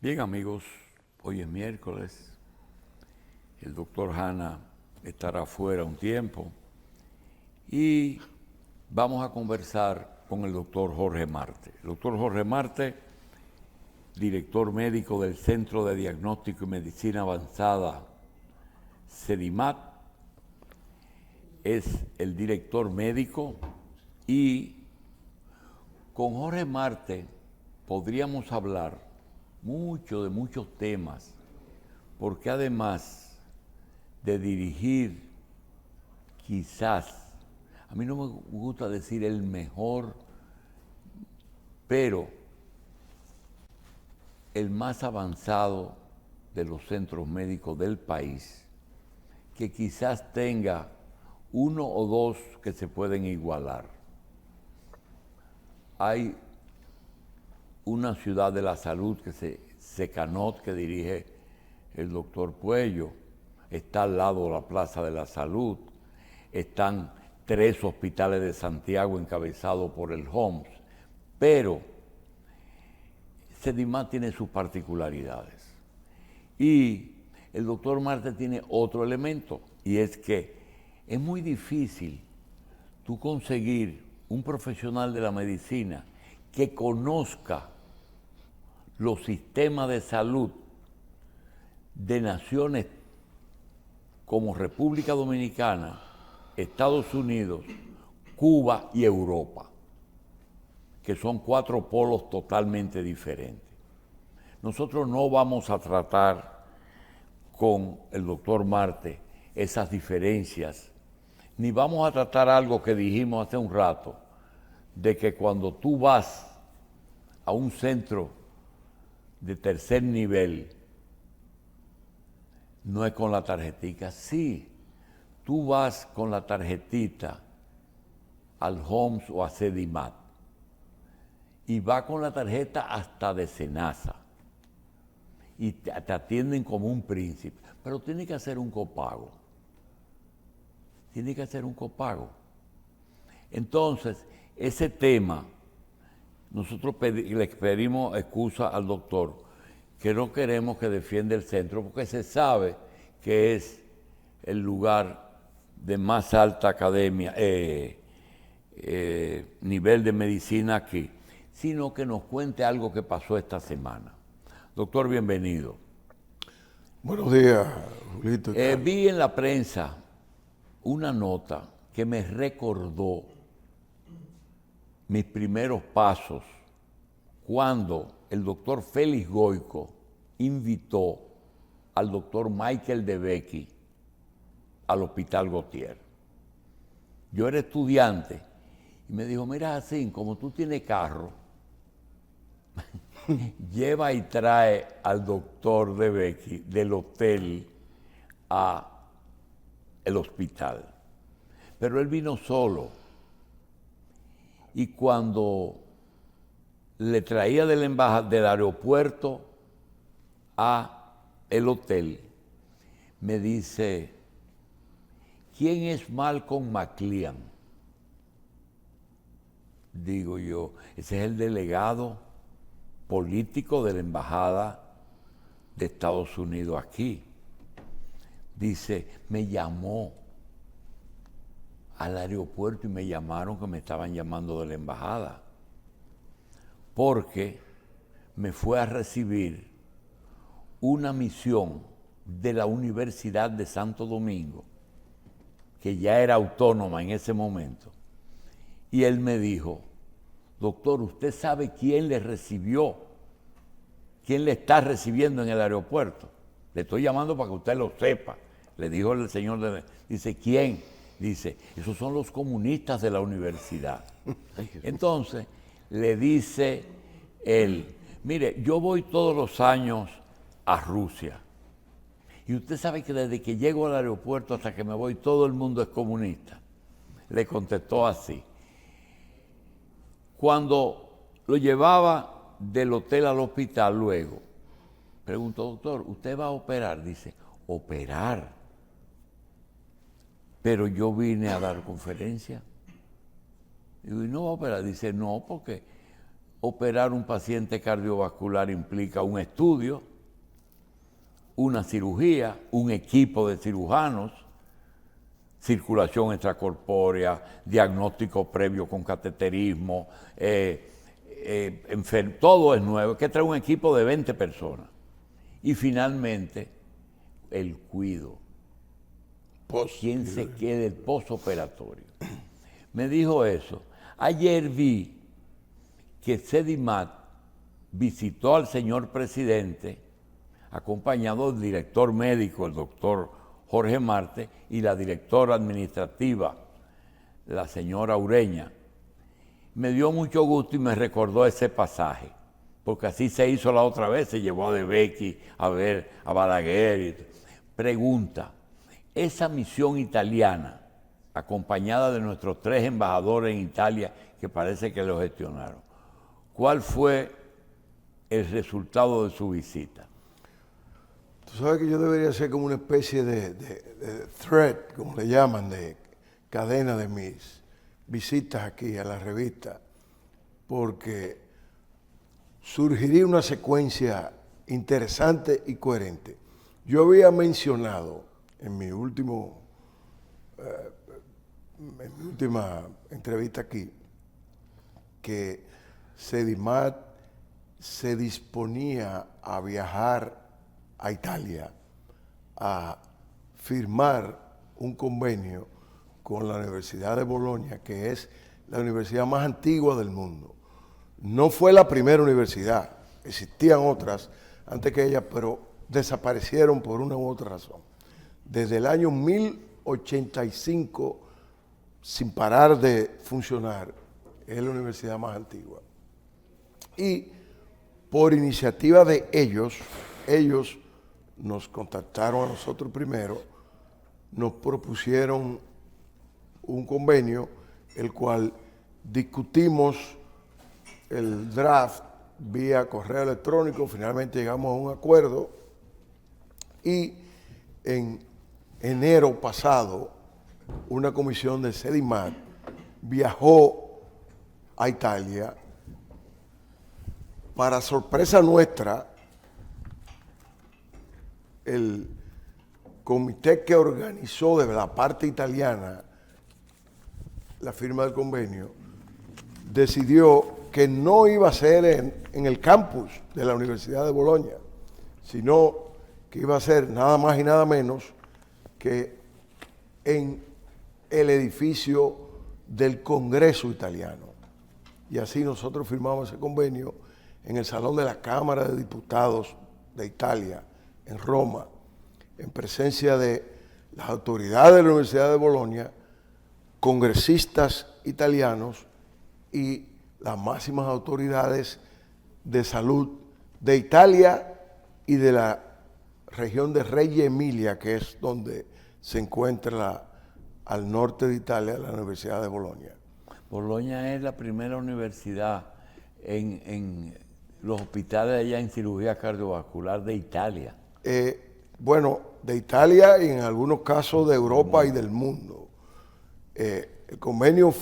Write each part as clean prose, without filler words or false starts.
Bien, amigos, hoy es miércoles. El doctor Hanna estará fuera un tiempo y vamos a conversar con el doctor Jorge Marte. El doctor Jorge Marte, director médico del Centro de Diagnóstico y Medicina Avanzada, CEDIMAT, es el director médico y con Jorge Marte podríamos hablar de muchos temas, porque además de dirigir, quizás, a mí no me gusta decir el mejor, pero el más avanzado de los centros médicos del país, que quizás tenga uno o dos que se pueden igualar. Hay una ciudad de la salud que Secanot, que dirige el doctor Puello, está al lado de la Plaza de la Salud, están 3 hospitales de Santiago encabezados por el HOMS, pero CEDIMAT tiene sus particularidades. Y el doctor Marte tiene otro elemento, y es que es muy difícil tú conseguir un profesional de la medicina que conozca los sistemas de salud de naciones como República Dominicana, Estados Unidos, Cuba y Europa, que son 4 polos totalmente diferentes. Nosotros no vamos a tratar con el doctor Marte esas diferencias, ni vamos a tratar algo que dijimos hace un rato, de que cuando tú vas a un centro de tercer nivel, no es con la tarjetita. Sí, tú vas con la tarjetita al HOMS o a CEDIMAT y vas con la tarjeta hasta de SENASA y te atienden como un príncipe, pero tiene que hacer un copago. Tiene que hacer un copago. Entonces, ese tema, nosotros le pedimos excusa al doctor, que no queremos que defienda el centro, porque se sabe que es el lugar de más alta academia, nivel de medicina aquí, sino que nos cuente algo que pasó esta semana. Doctor, bienvenido. Buenos días, Julito. Vi en la prensa una nota que me recordó mis primeros pasos cuando el doctor Félix Goico invitó al doctor Michael Debecki al Hospital Gautier. Yo era estudiante y me dijo, mira, así, como tú tienes carro, lleva y trae al doctor Debecki del hotel a el hospital. Pero él vino solo. Y cuando le traía de la embajada, del aeropuerto a el hotel, me dice, ¿quién es Malcolm McLean? Digo yo, ese es el delegado político de la embajada de Estados Unidos aquí. Dice, me llamó al aeropuerto y me llamaron que me estaban llamando de la embajada, porque me fue a recibir una misión de la Universidad de Santo Domingo, que ya era autónoma en ese momento, y él me dijo, doctor, ¿usted sabe quién le recibió? ¿Quién le está recibiendo en el aeropuerto? Le estoy llamando para que usted lo sepa. Le dijo el señor, dice, ¿quién? Dice, esos son los comunistas de la universidad. Entonces, le dice él, mire, yo voy todos los años a Rusia. Y usted sabe que desde que llego al aeropuerto hasta que me voy, todo el mundo es comunista. Le contestó así. Cuando lo llevaba del hotel al hospital luego, preguntó, doctor, ¿usted va a operar? Dice, ¿operar? Pero yo vine a dar conferencia. Digo, ¿y no va a operar? Dice, no, porque operar un paciente cardiovascular implica un estudio, una cirugía, un equipo de cirujanos, circulación extracorpórea, diagnóstico previo con cateterismo, todo es nuevo. Hay que traer un equipo de 20 personas. Y finalmente, el cuido. ¿Quién se quede el postoperatorio? Me dijo eso. Ayer vi que Sedimat visitó al señor presidente acompañado del director médico, el doctor Jorge Marte, y la directora administrativa, la señora Ureña. Me dio mucho gusto y me recordó ese pasaje, porque así se hizo la otra vez, se llevó a De Becchi a ver a Balaguer. Pregunta, esa misión italiana, acompañada de nuestros 3 embajadores en Italia, que parece que lo gestionaron, ¿cuál fue el resultado de su visita? Tú sabes que yo debería ser como una especie de thread, como le llaman, de cadena de mis visitas aquí a la revista, porque surgiría una secuencia interesante y coherente. Yo había mencionado en mi última entrevista aquí que Sedimat se disponía a viajar a Italia a firmar un convenio con la Universidad de Bolonia, que es la universidad más antigua del mundo. No fue la primera universidad, existían otras antes que ella, pero desaparecieron por una u otra razón. Desde el año 1085, sin parar de funcionar, es la universidad más antigua. Y por iniciativa de ellos nos contactaron a nosotros primero, nos propusieron un convenio, el cual discutimos el draft vía correo electrónico, finalmente llegamos a un acuerdo y en enero pasado una comisión de Sedimat viajó a Italia. Para sorpresa nuestra, el comité que organizó de la parte italiana la firma del convenio decidió que no iba a ser en el campus de la Universidad de Bolonia, sino que iba a ser nada más y nada menos que en el edificio del Congreso italiano. Y así nosotros firmamos ese convenio en el Salón de la Cámara de Diputados de Italia, en Roma, en presencia de las autoridades de la Universidad de Bolonia, congresistas italianos y las máximas autoridades de salud de Italia y de la región de Reggio Emilia, que es donde se encuentra al norte de Italia, la Universidad de Bolonia. Bolonia es la primera universidad en los hospitales allá en cirugía cardiovascular de Italia. Bueno, de Italia y en algunos casos de Europa y del mundo. El convenio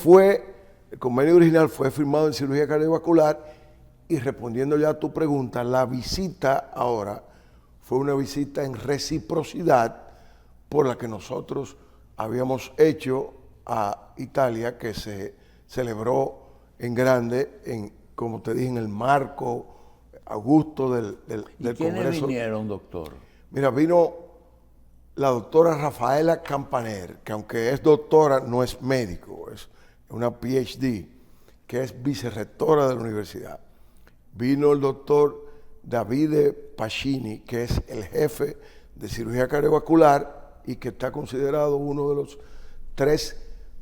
original fue firmado en cirugía cardiovascular y respondiendo ya a tu pregunta, la visita ahora fue una visita en reciprocidad por la que nosotros habíamos hecho a Italia, que se celebró en grande, como te dije, en el marco augusto del ¿Y quiénes Congreso. vinieron, doctor? Mira, vino la doctora Rafaela Campaner, que aunque es doctora, no es médico, es una PhD, que es vicerrectora de la universidad. Vino el doctor Davide Pacini, que es el jefe de cirugía cardiovascular y que está considerado uno de los 3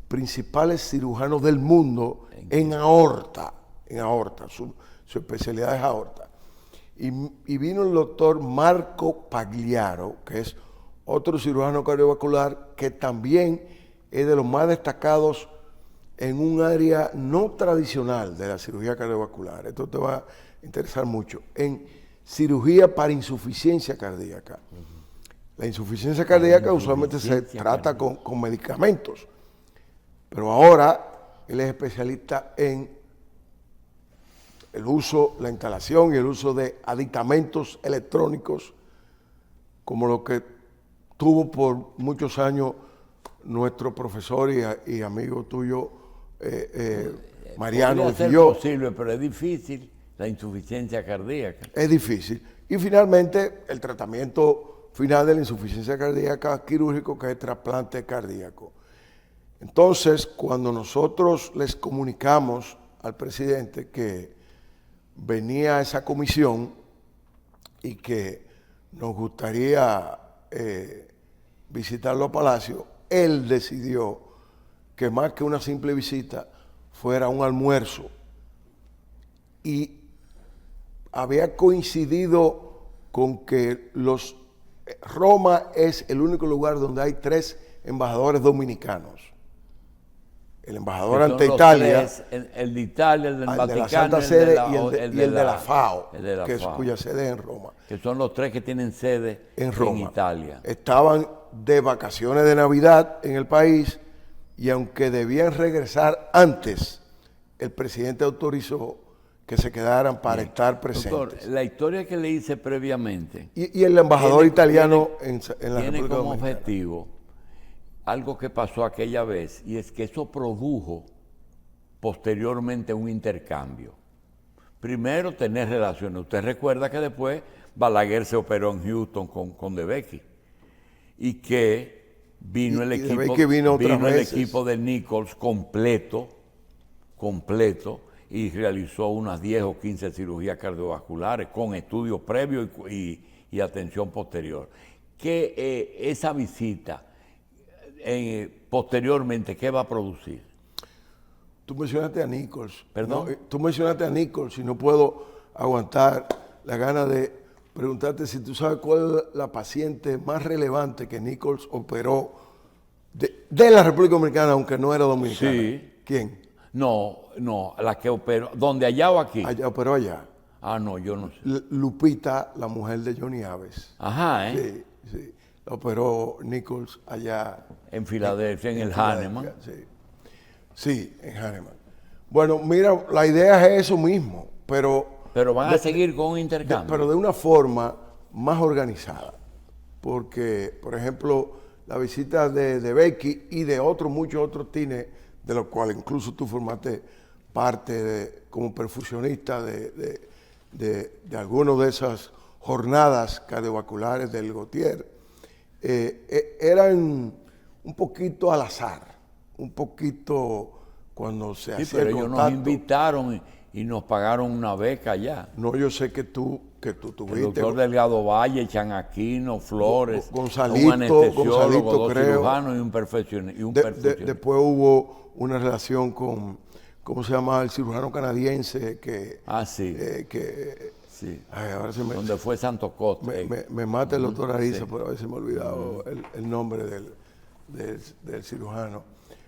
principales cirujanos del mundo en aorta, su especialidad es aorta. Y vino el doctor Marco Pagliaro, que es otro cirujano cardiovascular que también es de los más destacados en un área no tradicional de la cirugía cardiovascular. Esto te va a interesar mucho. En cirugía para insuficiencia cardíaca. La insuficiencia cardíaca usualmente se trata con medicamentos, pero ahora él es especialista en el uso, la instalación y el uso de aditamentos electrónicos, como lo que tuvo por muchos años nuestro profesor y amigo tuyo, Mariano. Podría ser posible, pero es difícil la insuficiencia cardíaca. Es difícil. Y finalmente, el tratamiento final de la insuficiencia cardíaca quirúrgico, que es trasplante cardíaco. Entonces, cuando nosotros les comunicamos al presidente que venía esa comisión y que nos gustaría visitarlo a Palacio, él decidió que más que una simple visita fuera un almuerzo. Y había coincidido con que Roma es el único lugar donde hay 3 embajadores dominicanos. El embajador ante Italia, el de Italia, el del Vaticano, de la Santa Sede y el de la FAO, cuya sede es en Roma. Que son los 3 que tienen sede en Italia. Estaban de vacaciones de Navidad en el país y aunque debían regresar antes, el presidente autorizó que se quedaran para estar presentes. Doctor, la historia que le hice previamente. Y el embajador italiano en la República tiene como Dominicana. objetivo algo que pasó aquella vez, y es que eso produjo posteriormente un intercambio. Primero, tener relaciones. Usted recuerda que después Balaguer se operó en Houston con De Becky, y que vino el equipo de Nichols completo, y realizó unas 10 o 15 cirugías cardiovasculares con estudios previos y atención posterior. Que esa visita posteriormente, ¿qué va a producir? Tú mencionaste a Nichols. ¿Perdón? No, tú mencionaste a Nichols y no puedo aguantar la gana de preguntarte si tú sabes cuál es la paciente más relevante que Nichols operó de la República Dominicana, aunque no era dominicana. Sí. ¿Quién? No, la que operó. ¿Dónde, allá o aquí? Allá, operó allá. Ah, no, yo no sé. Lupita, la mujer de Johnny Aves. Ajá, Sí. La operó Nichols allá. En Filadelfia, en el Hahnemann. Sí, en Hahnemann. Bueno, mira, la idea es eso mismo, pero van a seguir con un intercambio. Pero de una forma más organizada. Porque, por ejemplo, la visita de Becky y de muchos otros tines, de los cuales incluso tú formaste parte como perfusionista de algunas de esas jornadas cardiovasculares del Gautier, eran un poquito al azar, un poquito cuando se hacía el contacto. Pero ellos nos invitaron y nos pagaron una beca allá. No, yo sé que tú tuviste. El doctor Delgado Valle, Chanaquino, Flores, Gonzalito, un anestesiólogo, dos creo, cirujanos y un perfusionista. Después hubo una relación con, ¿cómo se llama? El cirujano canadiense que... Sí. Sí. Ay, ahora donde fue Santo Costa. Me mata el doctor Ariza, pero a veces me he olvidado el nombre del cirujano.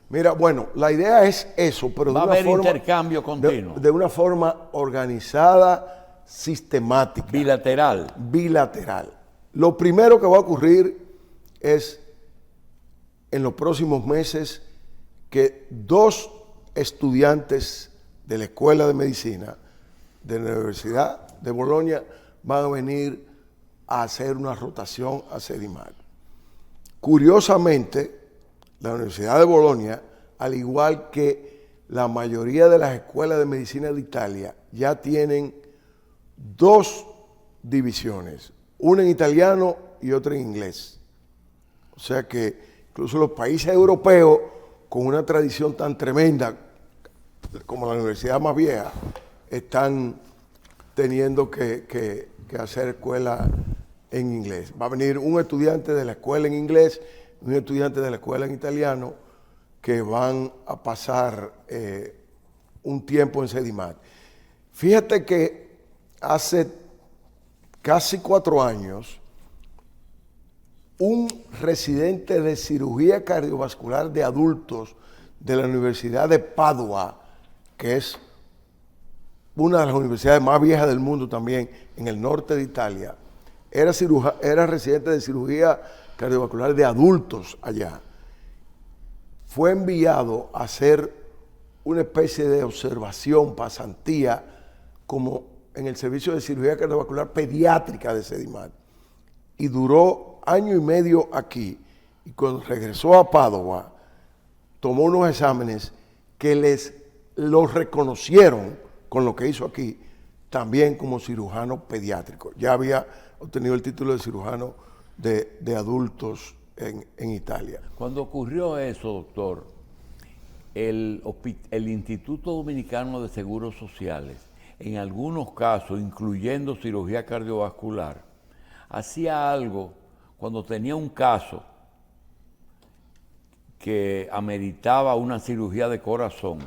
Mira, bueno, la idea es eso, pero va a haber intercambio continuo. De una forma organizada, sistemática. Bilateral. Lo primero que va a ocurrir es, en los próximos meses, que 2 estudiantes de la Escuela de Medicina de la Universidad de Bolonia van a venir a hacer una rotación a CEDIMAC. Curiosamente, la Universidad de Bolonia, al igual que la mayoría de las escuelas de medicina de Italia, ya tienen 2 divisiones, una en italiano y otra en inglés. O sea que incluso los países europeos, con una tradición tan tremenda como la universidad más vieja, están teniendo que hacer escuela en inglés. Va a venir un estudiante de la escuela en inglés, un estudiante de la escuela en italiano, que van a pasar un tiempo en CEDIMAC. Fíjate que hace casi 4 años, un residente de cirugía cardiovascular de adultos de la Universidad de Padua, que es una de las universidades más viejas del mundo también, en el norte de Italia, era residente de cirugía cardiovascular de adultos allá. Fue enviado a hacer una especie de observación, pasantía, como en el servicio de cirugía cardiovascular pediátrica de Sedimat. Y duró año y medio aquí. Y cuando regresó a Padua, tomó unos exámenes que los reconocieron con lo que hizo aquí, también como cirujano pediátrico. Ya había obtenido el título de cirujano de adultos en Italia. Cuando ocurrió eso, doctor, el Instituto Dominicano de Seguros Sociales, en algunos casos, incluyendo cirugía cardiovascular, hacía algo cuando tenía un caso que ameritaba una cirugía de corazón.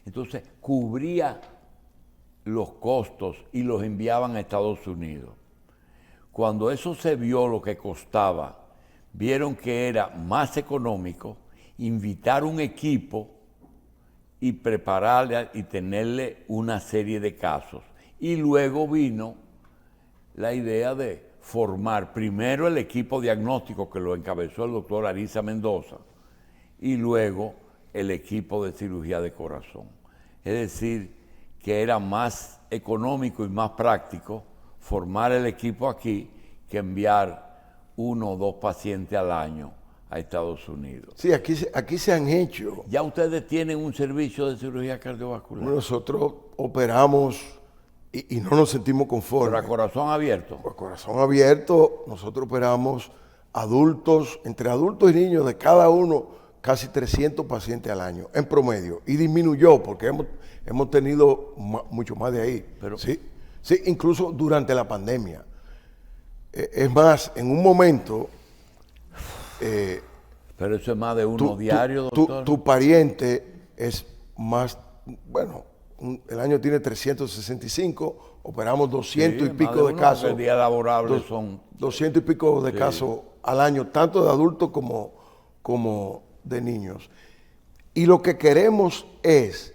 Entonces, cubría los costos y los enviaban a Estados Unidos. Cuando eso se vio lo que costaba, vieron que era más económico invitar un equipo y prepararle y tenerle una serie de casos. Y luego vino la idea de formar primero el equipo diagnóstico que lo encabezó el doctor Ariza Mendoza y luego el equipo de cirugía de corazón. Es decir, que era más económico y más práctico formar el equipo aquí que enviar 1 o 2 pacientes al año a Estados Unidos. Sí, aquí se han hecho. ¿Ya ustedes tienen un servicio de cirugía cardiovascular? Nosotros operamos y no nos sentimos conformes. ¿Pero a corazón abierto? A corazón abierto, nosotros operamos adultos, entre adultos y niños, de cada uno, casi 300 pacientes al año, en promedio. Y disminuyó, porque hemos tenido mucho más de ahí. Pero, sí, incluso durante la pandemia. Es más, en un momento... pero eso es más de uno diario, doctor. Tu pariente es más, bueno, el año tiene 365, operamos 200 y pico de casos. El día laborable son 200 y pico de casos al año, tanto de adultos como de niños. Y lo que queremos es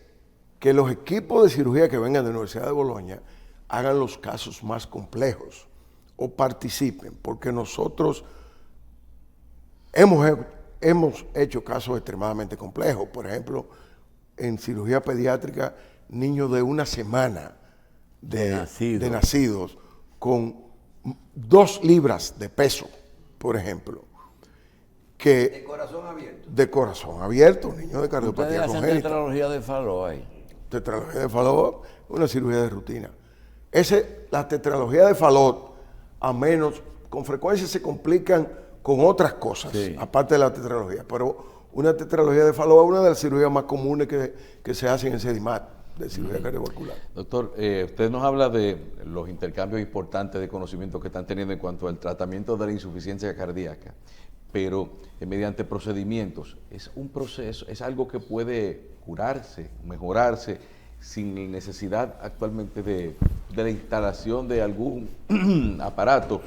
que los equipos de cirugía que vengan de la Universidad de Bolonia hagan los casos más complejos o participen, porque nosotros hemos hecho casos extremadamente complejos. Por ejemplo, en cirugía pediátrica, niños de 1 semana de nacidos con 2 libras de peso, por ejemplo. ¿De corazón abierto? De corazón abierto, niños de cardiopatía congénita. ¿Ustedes hacen tetralogía de Fallot ahí? Tetralogía de Fallot es una cirugía de rutina. La tetralogía de Fallot, a menos, con frecuencia se complican con otras cosas, aparte de la tetralogía. Pero una tetralogía de Fallot es una de las cirugías más comunes que se hacen en Sedimat, de cirugía cardiovascular. Doctor, usted nos habla de los intercambios importantes de conocimiento que están teniendo en cuanto al tratamiento de la insuficiencia cardíaca, pero mediante procedimientos. Es un proceso, es algo que puede curarse, mejorarse, sin necesidad actualmente de la instalación de algún aparato.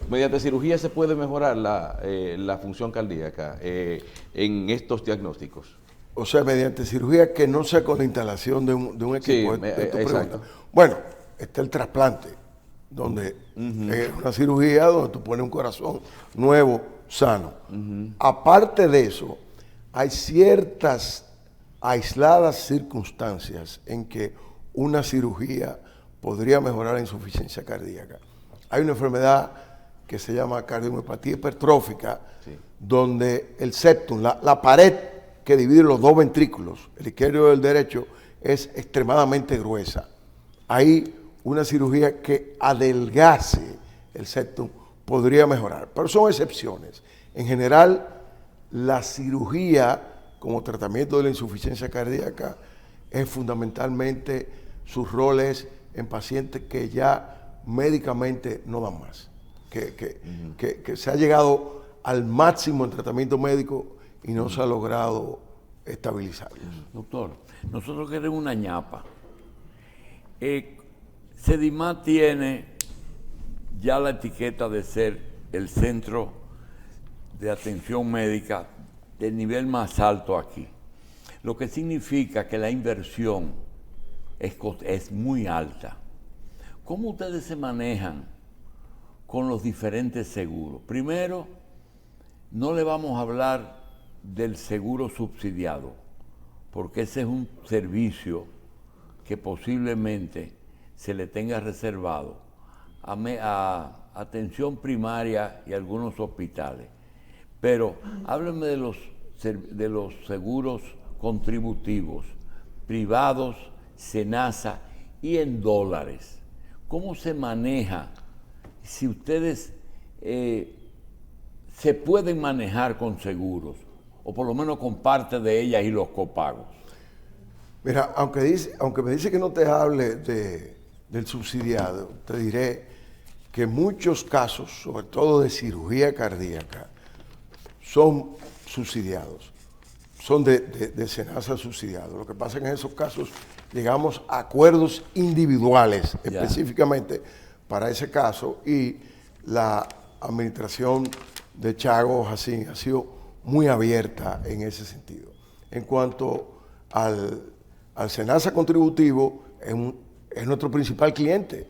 Mediante cirugía se puede mejorar la función cardíaca en estos diagnósticos. O sea, mediante cirugía que no sea con la instalación de un equipo. Sí, exacto. Bueno, está el trasplante, donde es una cirugía donde tú pones un corazón nuevo, sano. Aparte de eso, hay ciertas aisladas circunstancias en que una cirugía podría mejorar la insuficiencia cardíaca. Hay una enfermedad que se llama cardiomiopatía hipertrófica, donde el septum, la pared que divide los 2 ventrículos, el izquierdo y el derecho, es extremadamente gruesa. Hay una cirugía que adelgace el septum podría mejorar, pero son excepciones. En general, la cirugía como tratamiento de la insuficiencia cardíaca es fundamentalmente sus roles en pacientes que ya médicamente no dan más, que se ha llegado al máximo en tratamiento médico y no se ha logrado estabilizarlos. Doctor, nosotros queremos una ñapa. Sedimat tiene ya la etiqueta de ser el centro de atención médica del nivel más alto aquí, lo que significa que la inversión es muy alta. ¿Cómo ustedes se manejan con los diferentes seguros? Primero, no le vamos a hablar del seguro subsidiado, porque ese es un servicio que posiblemente se le tenga reservado a atención primaria y algunos hospitales. Pero háblenme de los seguros contributivos, privados, SENASA y en dólares. ¿Cómo se maneja? Si ustedes se pueden manejar con seguros, o por lo menos con parte de ellas y los copagos. Mira, aunque me dice que no te hable del subsidiado, te diré que muchos casos, sobre todo de cirugía cardíaca, son subsidiados, son de SENASA subsidiados. Lo que pasa es que en esos casos llegamos a acuerdos individuales específicamente para ese caso, y la administración de Chago Jacín ha sido muy abierta en ese sentido. En cuanto al SENASA contributivo, es nuestro principal cliente.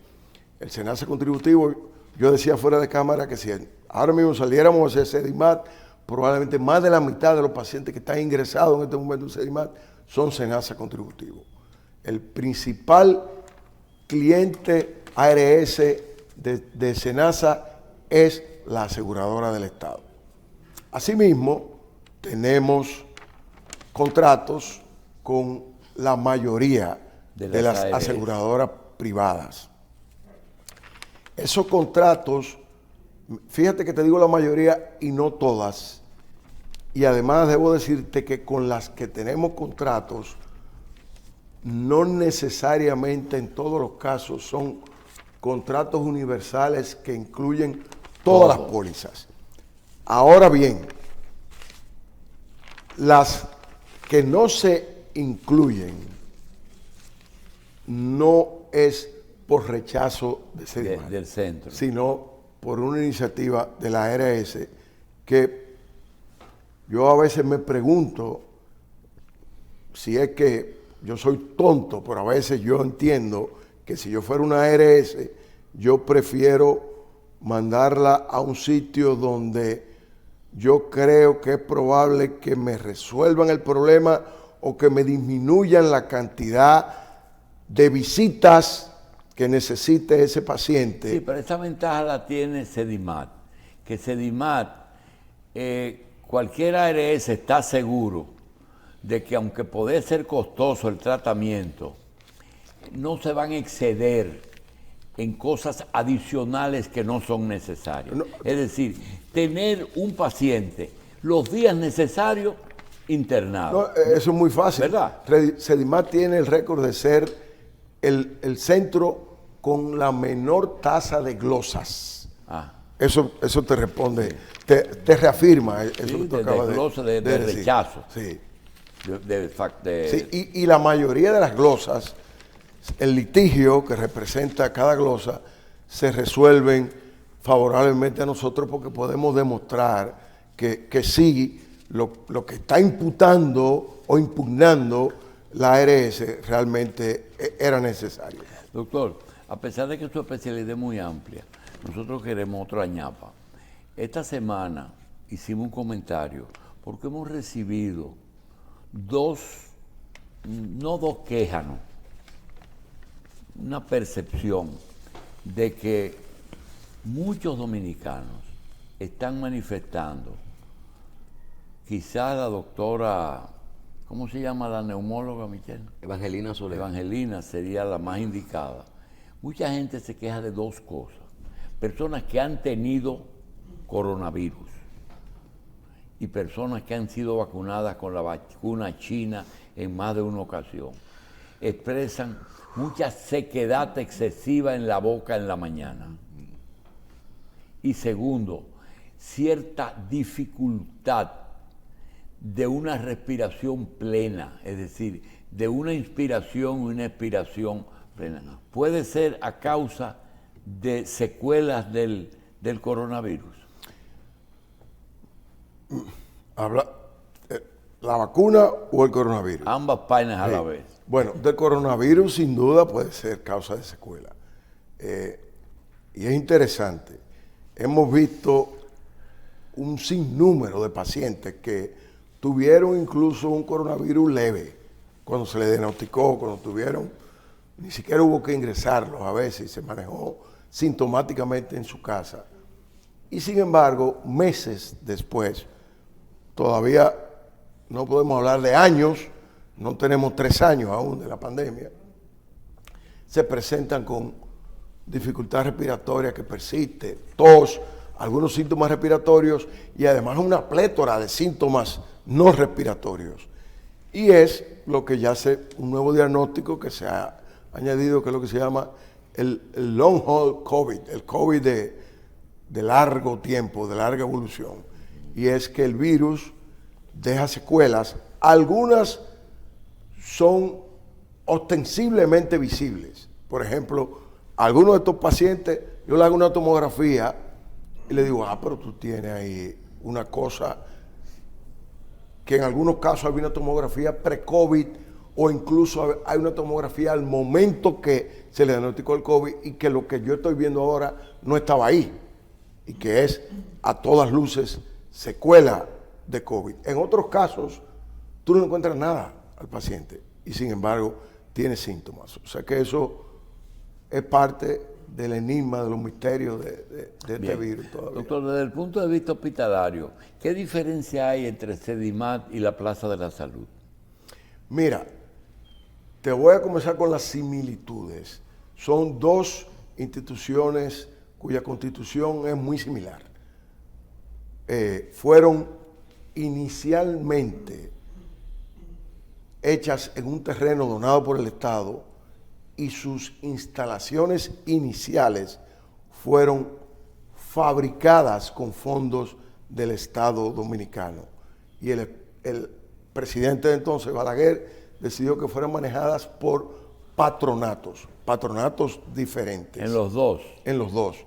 El SENASA contributivo, yo decía fuera de cámara que si ahora mismo saliéramos a ese SEDIMAT, probablemente más de la mitad de los pacientes que están ingresados en este momento en SEDIMAT son SENASA contributivos. El principal cliente ARS de SENASA es la aseguradora del Estado. Asimismo, tenemos contratos con la mayoría de las aseguradoras privadas. Esos contratos, fíjate que te digo la mayoría y no todas, y además debo decirte que con las que tenemos contratos, no necesariamente en todos los casos son contratos universales que incluyen todas las pólizas. Ahora bien, las que no se incluyen no es por rechazo de SEDIMAT, del centro, sino por una iniciativa de la ARS que yo a veces me pregunto si es que yo soy tonto, pero a veces yo entiendo que si yo fuera una ARS, yo prefiero mandarla a un sitio donde yo creo que es probable que me resuelvan el problema o que me disminuyan la cantidad de visitas que necesite ese paciente. Sí, pero esa ventaja la tiene SEDIMAT, que SEDIMAT, cualquier ARS está seguro de que aunque puede ser costoso el tratamiento, no se van a exceder en cosas adicionales que no son necesarias. No. Es decir, tener un paciente los días necesarios internado. No, eso es muy fácil. ¿Verdad? SEDIMAT tiene el récord de ser el centro con la menor tasa de glosas. Eso te responde, sí. te reafirma eso sí, que tú acabas de rechazo. Sí. Sí, y la mayoría de las glosas, el litigio que representa cada glosa, se resuelven favorablemente a nosotros porque podemos demostrar que sí, lo que está imputando o impugnando la ARS realmente era necesario. Doctor, a pesar de que su especialidad es muy amplia, nosotros queremos otra ñapa. Esta semana hicimos un comentario porque hemos recibido no dos quejas, no, una percepción de que muchos dominicanos están manifestando, quizás la doctora, ¿cómo se llama la neumóloga, Michelle? Evangelina Soler. Evangelina sería la más indicada. Mucha gente se queja de dos cosas. Personas que han tenido coronavirus y personas que han sido vacunadas con la vacuna china en más de una ocasión. Expresan mucha sequedad excesiva en la boca en la mañana. Y segundo, cierta dificultad de una respiración plena, es decir, de una inspiración y una expiración plena. Puede ser a causa de secuelas del coronavirus. ¿Habla la vacuna o el coronavirus? Ambas vainas a la vez. Bueno, del coronavirus sin duda puede ser causa de secuela. Y es interesante. Hemos visto un sinnúmero de pacientes que tuvieron incluso un coronavirus leve cuando se les diagnosticó, cuando tuvieron ni siquiera hubo que ingresarlos a veces, se manejó sintomáticamente en su casa. Y sin embargo, meses después, todavía no podemos hablar de años, no tenemos 3 años aún de la pandemia, se presentan con dificultad respiratoria que persiste, tos, algunos síntomas respiratorios y además una plétora de síntomas no respiratorios. Y es lo que ya hace un nuevo diagnóstico que se ha añadido, que es lo que se llama el long haul COVID, el COVID de largo tiempo, de larga evolución. Y es que el virus deja secuelas, algunas son ostensiblemente visibles. Por ejemplo, a algunos de estos pacientes yo le hago una tomografía y le digo, pero tú tienes ahí una cosa que en algunos casos hay una tomografía pre-COVID o incluso hay una tomografía al momento que se le diagnosticó el COVID y que lo que yo estoy viendo ahora no estaba ahí y que es a todas luces secuela de COVID. En otros casos, tú no encuentras nada al paciente y sin embargo tiene síntomas. O sea que eso es parte del enigma, de los misterios de este virus todavía. Doctor, desde el punto de vista hospitalario, ¿qué diferencia hay entre Sedimat y la Plaza de la Salud? Mira, te voy a comenzar con las similitudes. Son 2 instituciones cuya constitución es muy similar. Fueron inicialmente hechas en un terreno donado por el Estado y sus instalaciones iniciales fueron fabricadas con fondos del Estado dominicano. Y el presidente de entonces, Balaguer, decidió que fueran manejadas por patronatos diferentes. En los dos. En los dos.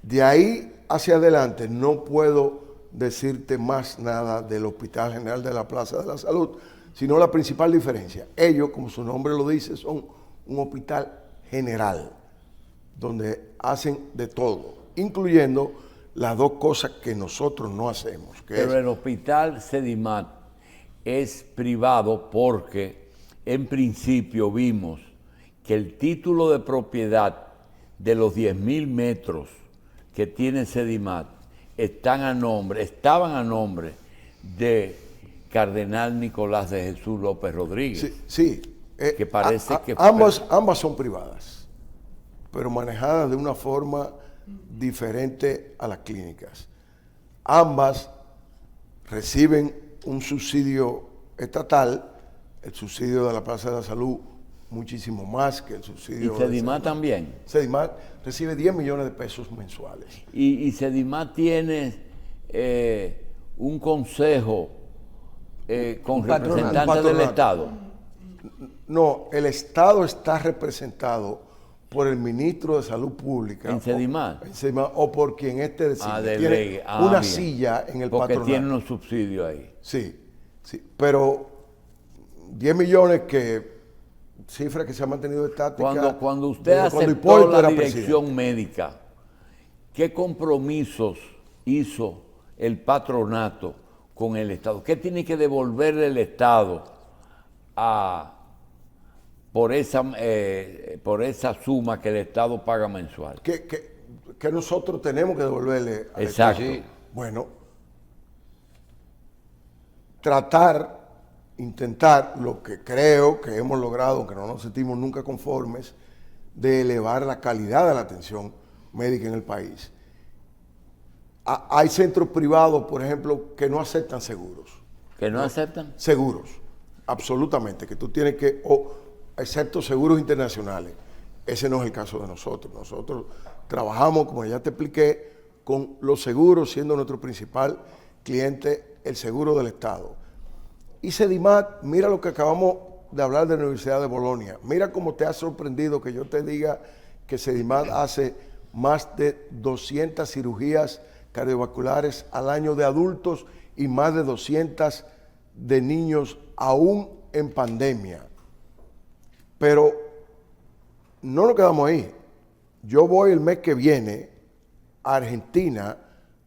De ahí hacia adelante no puedo decirte más nada del Hospital General de la Plaza de la Salud, sino la principal diferencia. Ellos, como su nombre lo dice, son un hospital general, donde hacen de todo, incluyendo las 2 cosas que nosotros no hacemos. Pero el Hospital Sedimat es privado porque en principio vimos que el título de propiedad de los 10.000 metros que tiene Sedimat estaban a nombre de Cardenal Nicolás de Jesús López Rodríguez. Sí. Que parece que ambas son privadas, pero manejadas de una forma diferente a las clínicas. Ambas reciben un subsidio estatal, el subsidio de la Plaza de la Salud muchísimo más que el subsidio. ¿Y Sedimat también? Sedimat recibe 10 millones de pesos mensuales. ¿Y Sedimat tiene un consejo con representantes del Estado? No, el Estado está representado por el ministro de Salud Pública. ¿En Sedimat? O por quien decide. Tiene una silla en el patronato. Porque tiene unos subsidios ahí. Sí. Pero 10 millones cifra que se ha mantenido estática. Cuando usted aceptó la dirección médica, ¿qué compromisos hizo el patronato con el Estado? ¿Qué tiene que devolverle el Estado por esa suma que el Estado paga mensual? Que nosotros tenemos que devolverle al Exacto. Estado. Bueno, intentar lo que creo que hemos logrado, aunque no nos sentimos nunca conformes, de elevar la calidad de la atención médica en el país. Hay centros privados, por ejemplo, que no aceptan seguros. ¿Que no aceptan? Seguros, absolutamente, que tú tienes que, excepto seguros internacionales. Ese no es el caso de nosotros. Nosotros trabajamos, como ya te expliqué, con los seguros, siendo nuestro principal cliente el seguro del Estado. Y Sedimat, mira lo que acabamos de hablar de la Universidad de Bolonia. Mira cómo te ha sorprendido que yo te diga que Sedimat hace más de 200 cirugías cardiovasculares al año de adultos y más de 200 de niños aún en pandemia. Pero no nos quedamos ahí. Yo voy el mes que viene a Argentina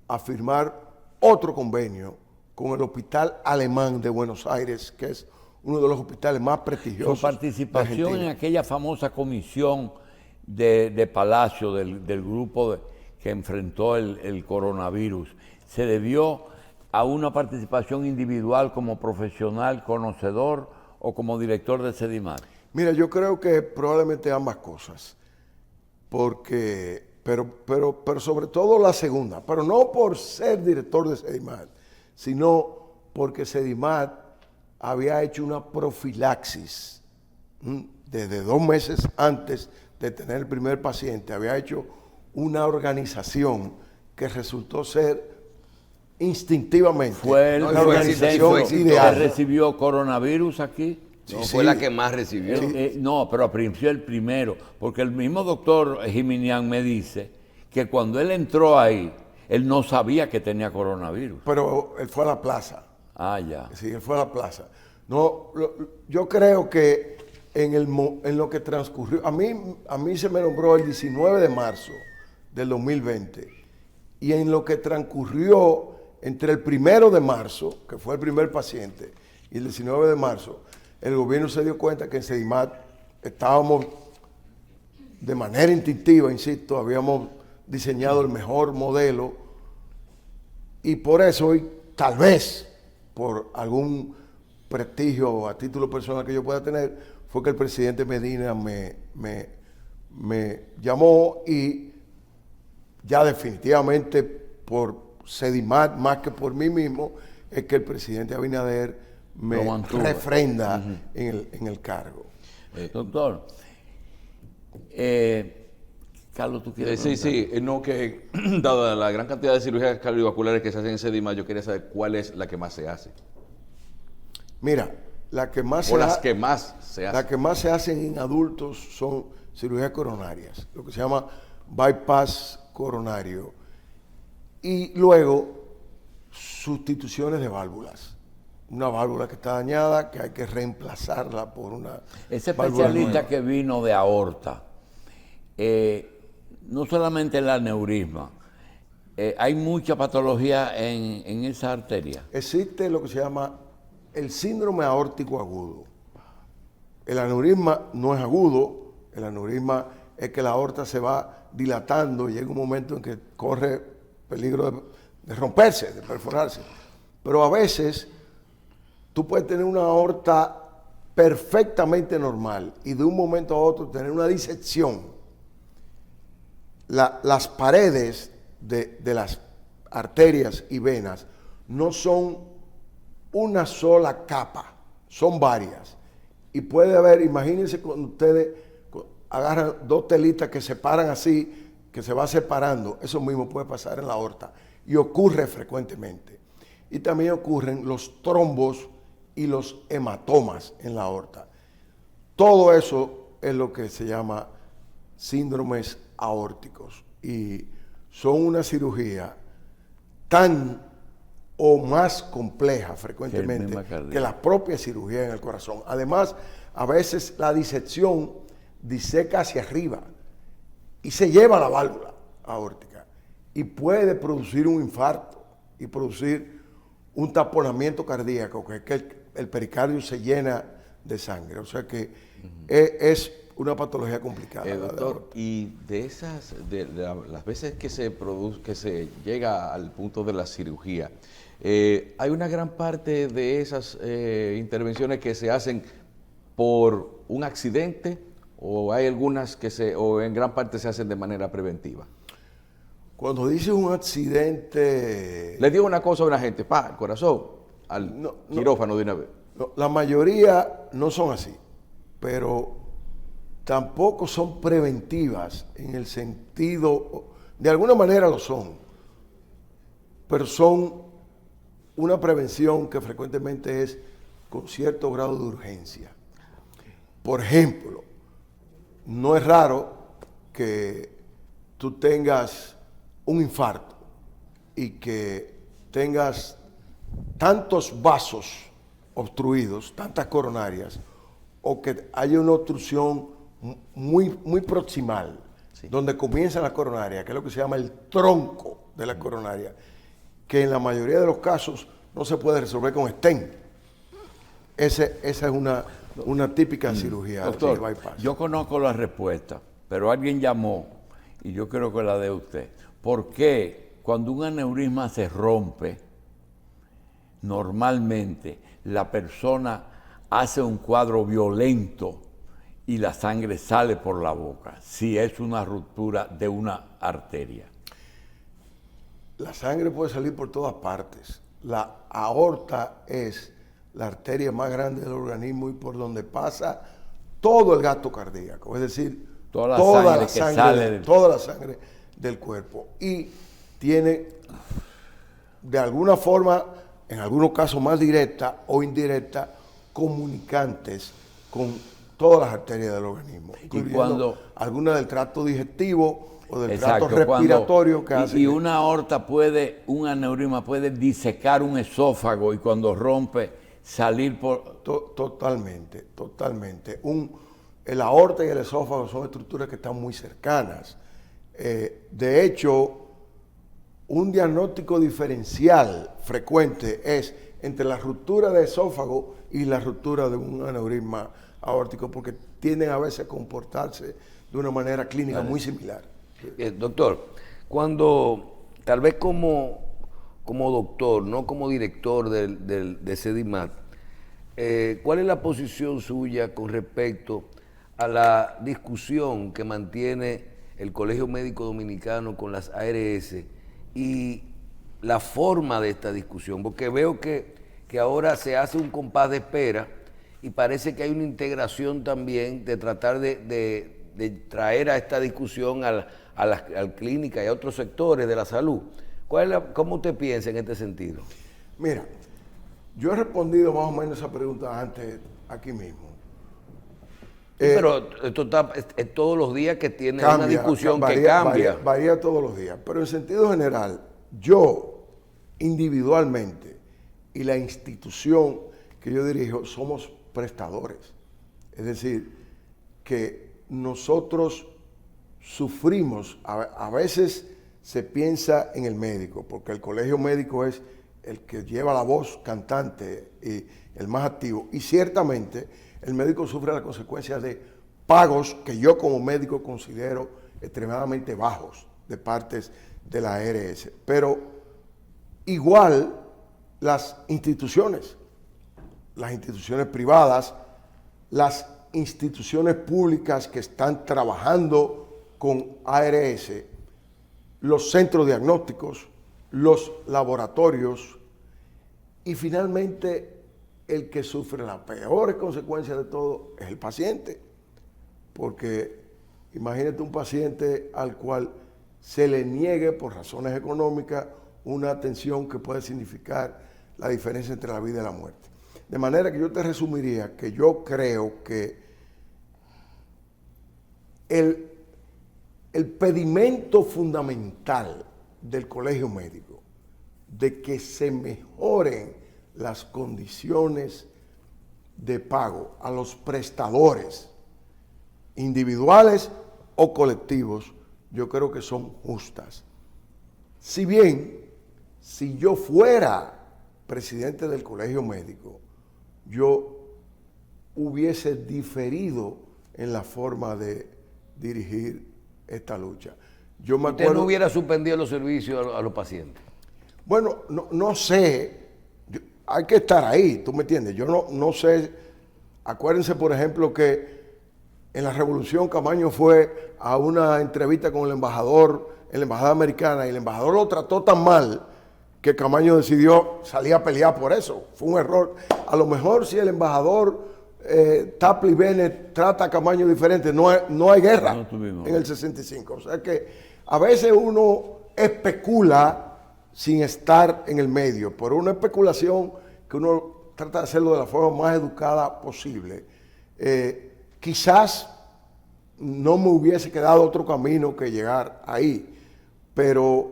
a firmar otro convenio con el Hospital Alemán de Buenos Aires, que es uno de los hospitales más Su prestigiosos. participación en aquella famosa comisión de Palacio del grupo que enfrentó el coronavirus, ¿se debió a una participación individual como profesional, conocedor o como director de Sedimat? Mira, yo creo que probablemente ambas cosas, pero sobre todo la segunda, pero no por ser director de Sedimat, sino porque Sedimat había hecho una profilaxis desde 2 meses antes de tener el primer paciente, había hecho una organización que resultó ser instintivamente ¿Fue la organización que ideal. recibió coronavirus aquí? No, fue la que más recibió. No, pero principio el primero, porque el mismo doctor Jiminián me dice que cuando él entró ahí, él no sabía que tenía coronavirus. Pero él fue a la plaza. Ah, ya. Sí, él fue a la plaza. No, yo creo que en lo que transcurrió, a mí se me nombró el 19 de marzo del 2020, y en lo que transcurrió entre el 1 de marzo, que fue el primer paciente, y el 19 de marzo, el gobierno se dio cuenta que en Sedimat estábamos de manera instintiva, insisto, habíamos diseñado el mejor modelo, y por eso hoy, tal vez, por algún prestigio a título personal que yo pueda tener, fue que el presidente Medina me llamó, y ya definitivamente por Sedimat, más que por mí mismo, es que el presidente Abinader me refrenda en el cargo. Doctor, Carlos, ¿tú quieres Sí, no, que dada la gran cantidad de cirugías cardiovasculares que se hacen en Sedimat, yo quería saber cuál es la que más se hace. Mira, las que más se hacen en adultos son cirugías coronarias, lo que se llama bypass coronario, y luego sustituciones de válvulas. Una válvula que está dañada, que hay que reemplazarla por una Ese válvula especialista nueva. que vino de aorta, no solamente el aneurisma, hay mucha patología en esa arteria. Existe lo que se llama el síndrome aórtico agudo. El aneurisma no es agudo, el aneurisma es que la aorta se va dilatando y llega un momento en que corre peligro de romperse, de perforarse. Pero a veces tú puedes tener una aorta perfectamente normal y de un momento a otro tener una disección. Las paredes de las arterias y venas no son una sola capa, son varias. Y puede haber, imagínense cuando ustedes agarran 2 telitas que se paran así, que se va separando, eso mismo puede pasar en la aorta y ocurre frecuentemente. Y también ocurren los trombos y los hematomas en la aorta. Todo eso es lo que se llama síndromes aórticos, y son una cirugía tan o más compleja frecuentemente que la propia cirugía en el corazón. Además, a veces la disección diseca hacia arriba y se lleva la válvula aórtica y puede producir un infarto y producir un taponamiento cardíaco, que es que el pericardio se llena de sangre. O sea que es una patología complicada. Doctor, y de las veces que se llega al punto de la cirugía, hay una gran parte de esas intervenciones que se hacen por un accidente, o hay algunas o en gran parte se hacen de manera preventiva. Cuando dices un accidente... Le digo una cosa a una gente, el corazón, al quirófano de una vez. No, la mayoría no son así, pero tampoco son preventivas en el sentido, de alguna manera lo son, pero son una prevención que frecuentemente es con cierto grado de urgencia. Por ejemplo, no es raro que tú tengas un infarto y que tengas tantos vasos obstruidos, tantas coronarias, o que haya una obstrucción muy proximal, sí, donde comienza la coronaria, que es lo que se llama el tronco de la coronaria, que en la mayoría de los casos no se puede resolver con stent. esa es una típica cirugía Doctor, de bypass. yo conozco la respuesta, pero alguien llamó y yo creo que la de usted. ¿Por qué cuando un aneurisma se rompe, normalmente la persona hace un cuadro violento y la sangre sale por la boca, si es una ruptura de una arteria? La sangre puede salir por todas partes. La aorta es la arteria más grande del organismo y por donde pasa todo el gasto cardíaco, es decir, toda la sangre del cuerpo. Y tiene, de alguna forma, en algunos casos más directa o indirecta, comunicantes con todas las arterias del organismo, incluyendo algunas del tracto digestivo o del tracto respiratorio que hace. Y una aorta un aneurisma puede disecar un esófago y cuando rompe salir por... Totalmente. El aorta y el esófago son estructuras que están muy cercanas. De hecho, un diagnóstico diferencial frecuente es entre la ruptura de esófago y la ruptura de un aneurisma aórtico, porque tienden a veces a comportarse de una manera clínica muy similar. Doctor, cuando tal vez como doctor, no como director de CEDIMAT, ¿cuál es la posición suya con respecto a la discusión que mantiene el Colegio Médico Dominicano con las ARS y la forma de esta discusión? Porque veo que ahora se hace un compás de espera y parece que hay una integración también de tratar de traer a esta discusión a la clínica y a otros sectores de la salud. ¿Cómo usted piensa en este sentido? Mira, yo he respondido más o menos esa pregunta antes aquí mismo. Pero esto es todos los días que tiene una discusión que cambia. Varía todos los días, pero en sentido general, yo individualmente y la institución que yo dirijo somos prestadores. Es decir, que nosotros sufrimos, a veces se piensa en el médico, porque el colegio médico es el que lleva la voz cantante y el más activo, y ciertamente el médico sufre las consecuencias de pagos que yo como médico considero extremadamente bajos de partes de la ARS, pero igual las instituciones privadas, las instituciones públicas que están trabajando con ARS, los centros diagnósticos, los laboratorios y finalmente el que sufre las peores consecuencias de todo es el paciente. Porque imagínate un paciente al cual se le niegue por razones económicas una atención que puede significar la diferencia entre la vida y la muerte. De manera que yo te resumiría que yo creo que el pedimento fundamental del colegio médico de que se mejoren las condiciones de pago a los prestadores individuales o colectivos, yo creo que son justas. Si bien, si yo fuera presidente del colegio médico, yo hubiese diferido en la forma de dirigir esta lucha. Yo me ¿Usted no hubiera suspendido los servicios a los pacientes? Bueno, no sé, hay que estar ahí, ¿tú me entiendes? Yo no sé, acuérdense por ejemplo que en la Revolución Camaño fue a una entrevista con el embajador en la embajada americana y el embajador lo trató tan mal que Camaño decidió salir a pelear por eso. Fue un error. A lo mejor si el embajador Tapley Bennett trata a Camaño diferente, no hay guerra en el 65. O sea que a veces uno especula sin estar en el medio, por una especulación que uno trata de hacerlo de la forma más educada posible. Quizás no me hubiese quedado otro camino que llegar ahí, pero,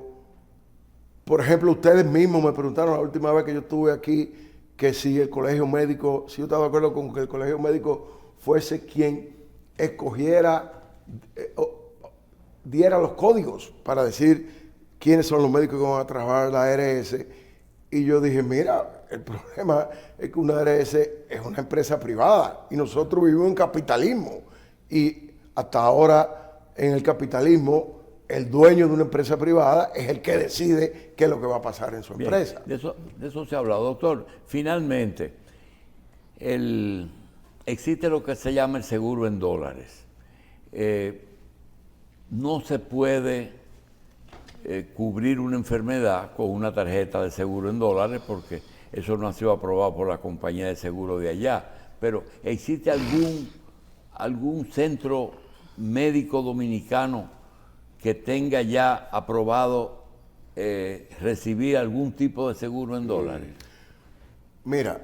por ejemplo, ustedes mismos me preguntaron la última vez que yo estuve aquí que si el colegio médico, si yo estaba de acuerdo con que el colegio médico fuese quien escogiera, diera los códigos para decir quiénes son los médicos que van a trabajar en la ARS, Y yo dije, mira, el problema es que una ARS es una empresa privada y nosotros vivimos en capitalismo. Y hasta ahora en el capitalismo el dueño de una empresa privada es el que decide qué es lo que va a pasar en su Bien, empresa. de eso se ha hablado, doctor. Finalmente, existe lo que se llama el seguro en dólares. No se puede cubrir una enfermedad con una tarjeta de seguro en dólares porque eso no ha sido aprobado por la compañía de seguro de allá. Pero ¿existe algún centro médico dominicano que tenga ya aprobado recibir algún tipo de seguro en dólares? Mira,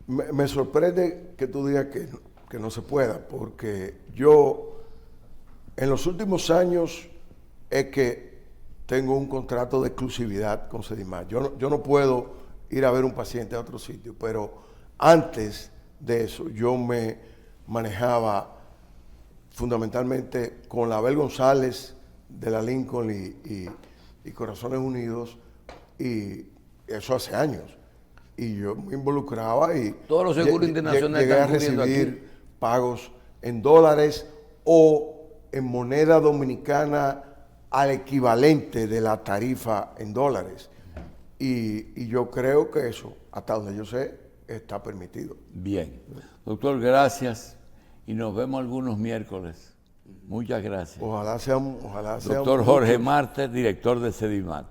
me sorprende que tú digas que no se pueda, porque yo en los últimos años es que tengo un contrato de exclusividad con Sedimat. Yo no puedo ir a ver un paciente a otro sitio, pero antes de eso yo me manejaba fundamentalmente con la Abel González de la Lincoln y Corazones Unidos, y eso hace años. Y yo me involucraba y todos los seguros internacionales llegué a están cubriendo recibir aquí pagos en dólares o en moneda dominicana al equivalente de la tarifa en dólares. Y yo creo que eso, hasta donde yo sé, está permitido. Bien. Doctor, gracias. Y nos vemos algunos miércoles. Muchas gracias. Ojalá sean Doctor Jorge Marte, director de Sedimat.